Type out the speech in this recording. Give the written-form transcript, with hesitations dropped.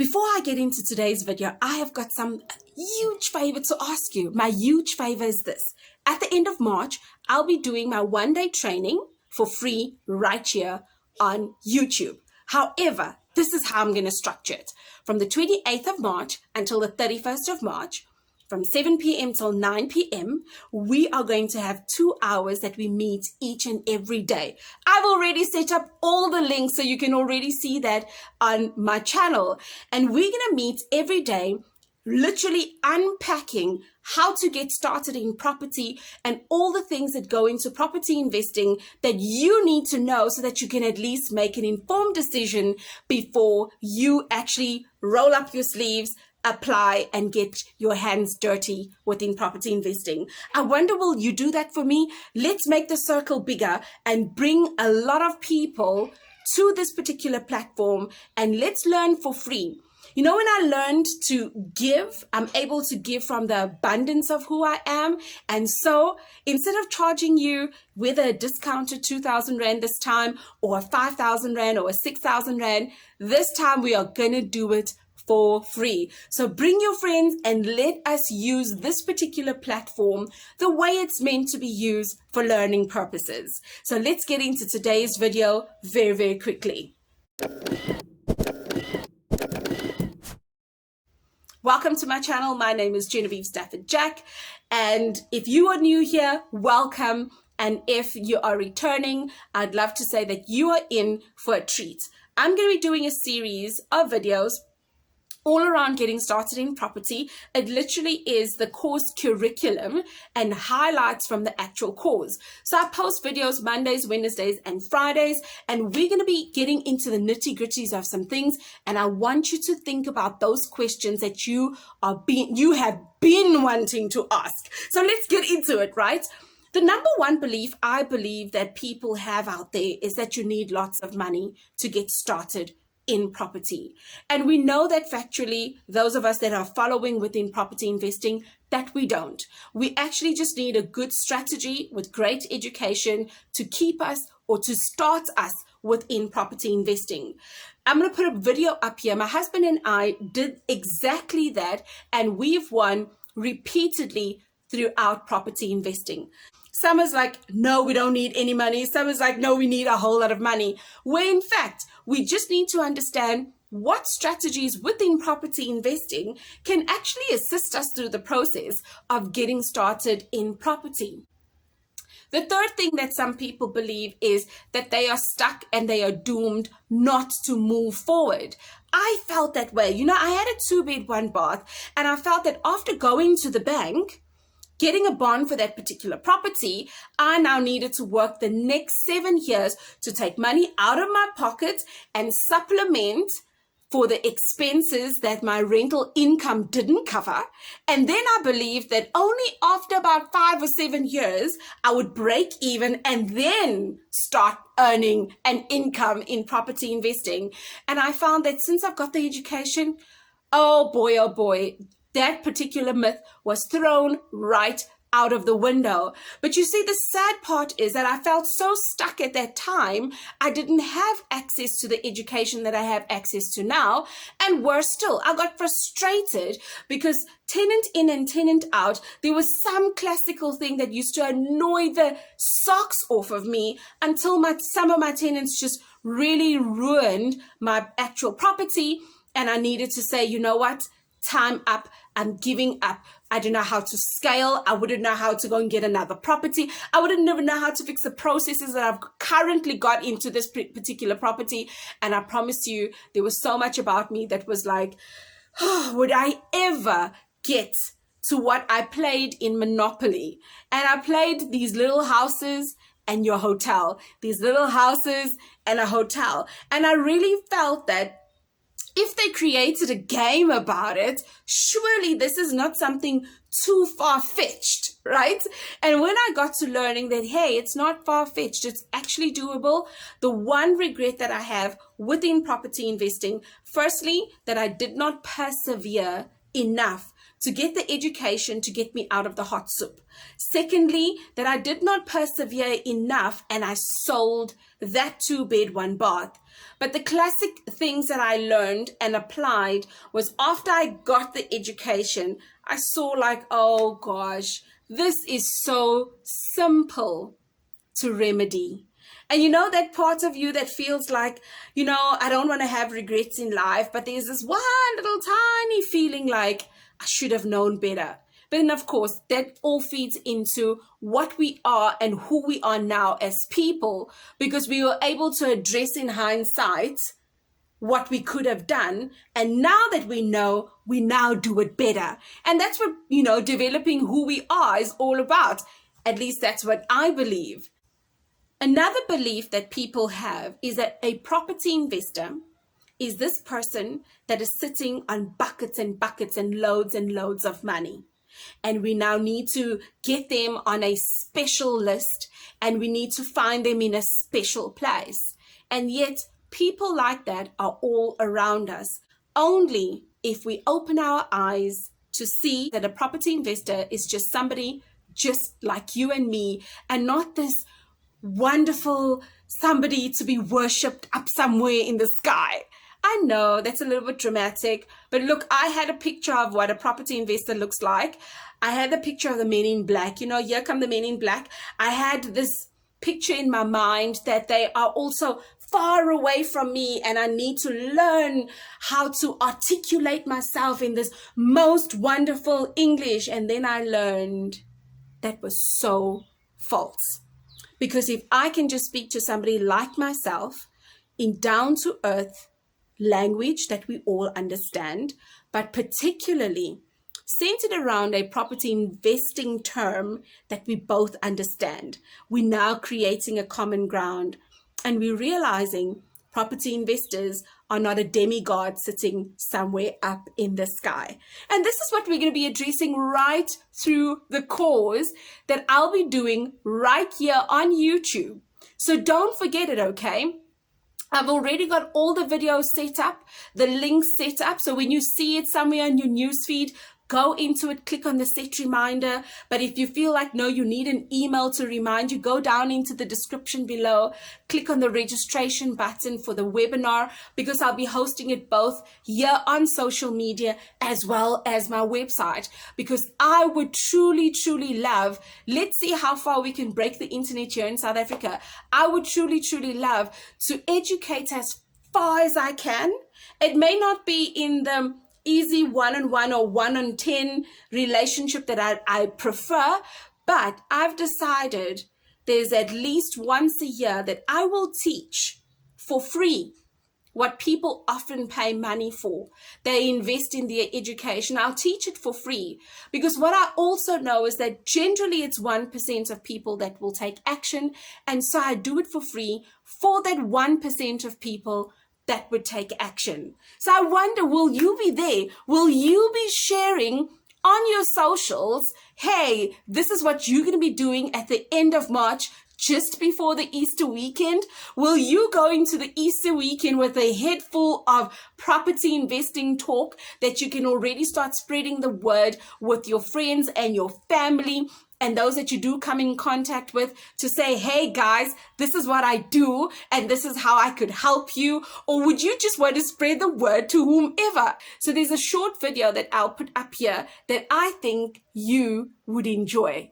Before I get into today's video, I have got some huge favor to ask you. My huge favor is this. At the end of March, I'll be doing my one-day training for free right here on YouTube. However, this is how I'm going to structure it. From the 28th of March until the 31st of March, from 7 p.m. till 9 p.m., we are going to have 2 hours that we meet each and every day. I've already set up all the links so you can already see that on my channel. And we're going to meet every day, literally unpacking how to get started in property and all the things that go into property investing that you need to know so that you can at least make an informed decision before you actually roll up your sleeves, apply and get your hands dirty within property investing. I wonder, will you do that for me? Let's make the circle bigger and bring a lot of people to this particular platform and let's learn for free. You know, when I learned to give, I'm able to give from the abundance of who I am. And so instead of charging you whether a discounted 2,000 Rand this time or a 5,000 Rand or a 6,000 Rand, this time we are going to do it for free. So bring your friends and let us use this particular platform the way it's meant to be used for learning purposes. So let's get into today's video very, very quickly. Welcome to my channel. My name is Genevieve Stafford Jack. And if you are new here, welcome. And if you are returning, I'd love to say that you are in for a treat. I'm going to be doing a series of videos all around getting started in property. It literally is the course curriculum and highlights from the actual course. So I post videos Mondays, Wednesdays, and Fridays, and we're going to be getting into the nitty-gritties of some things. And I want you to think about those questions that you have been wanting to ask. So let's get into it, right? The number one belief I believe that people have out there is that you need lots of money to get started in property. And we know that factually, those of us that are following within property investing, that we don't. We actually just need a good strategy with great education to keep us or to start us within property investing. I'm going to put a video up here. My husband and I did exactly that, and we've won repeatedly throughout property investing. Some is like, no, we don't need any money. Some is like, no, we need a whole lot of money. Where in fact, we just need to understand what strategies within property investing can actually assist us through the process of getting started in property. The third thing that some people believe is that they are stuck and they are doomed not to move forward. I felt that way. You know, I had a 2-bed, 1-bath, and I felt that after going to the bank, getting a bond for that particular property, I now needed to work the next 7 years to take money out of my pocket and supplement for the expenses that my rental income didn't cover. And then I believed that only after about 5 or 7 years, I would break even and then start earning an income in property investing. And I found that since I've got the education, oh boy, that particular myth was thrown right out of the window. But you see, the sad part is that I felt so stuck at that time. I didn't have access to the education that I have access to now. And worse still, I got frustrated because tenant in and tenant out, there was some classical thing that used to annoy the socks off of me until some of my tenants just really ruined my actual property. And I needed to say, you know what? Time up. I'm giving up. I don't know how to scale. I wouldn't know how to go and get another property. I wouldn't even know how to fix the processes that I've currently got into this particular property. And I promise you, there was so much about me that was like, oh, would I ever get to what I played in Monopoly? And I played these little houses and your hotel, these little houses and a hotel. And I really felt that if they created a game about it, surely this is not something too far-fetched, right? And when I got to learning that, hey, it's not far-fetched, it's actually doable, the one regret that I have within property investing, firstly, that I did not persevere enough to get the education to get me out of the hot soup. Secondly, that I did not persevere enough and I sold that 2-bed, 1-bath. But the classic things that I learned and applied was after I got the education, I saw like, oh gosh, this is so simple to remedy. And you know that part of you that feels like, I don't want to have regrets in life, but there's this one little tiny feeling like I should have known better. But then, of course, that all feeds into what we are and who we are now as people, because we were able to address in hindsight what we could have done. And now that we know, we now do it better. And that's what, developing who we are is all about. At least that's what I believe. Another belief that people have is that a property investor is this person that is sitting on buckets and buckets and loads of money. And we now need to get them on a special list and we need to find them in a special place. And yet people like that are all around us. Only if we open our eyes to see that a property investor is just somebody just like you and me, and not this wonderful somebody to be worshipped up somewhere in the sky. I know that's a little bit dramatic, but look, I had a picture of what a property investor looks like. I had the picture of the Men in Black. Here come the Men in Black. I had this picture in my mind that they are also far away from me, and I need to learn how to articulate myself in this most wonderful English. And then I learned that was so false. Because if I can just speak to somebody like myself in down-to-earth language that we all understand, but particularly centered around a property investing term that we both understand, we're now creating a common ground, and we're realizing property investors are not a demigod sitting somewhere up in the sky. And this is what we're going to be addressing right through the course that I'll be doing right here on YouTube. So don't forget it, okay? I've already got all the videos set up, the links set up. So when you see it somewhere on your newsfeed, go into it, click on the set reminder. But if you feel like, no, you need an email to remind you, go down into the description below, click on the registration button for the webinar, because I'll be hosting it both here on social media as well as my website, because I would truly, truly love, let's see how far we can break the internet here in South Africa. I would truly, truly love to educate as far as I can. It may not be in the easy one-on-one or 1-on-10 relationship that I prefer, but I've decided there's at least once a year that I will teach for free what people often pay money for. They invest in their education. I'll teach it for free, because what I also know is that generally it's 1% of people that will take action, and so I do it for free for that 1% of people that would take action. So I wonder, will you be there? Will you be sharing on your socials, hey, this is what you're going to be doing at the end of March, just before the Easter weekend? Will you go into the Easter weekend with a head full of property investing talk that you can already start spreading the word with your friends and your family and those that you do come in contact with, to say, hey guys, this is what I do and this is how I could help you? Or would you just want to spread the word to whomever? So there's a short video that I'll put up here that I think you would enjoy.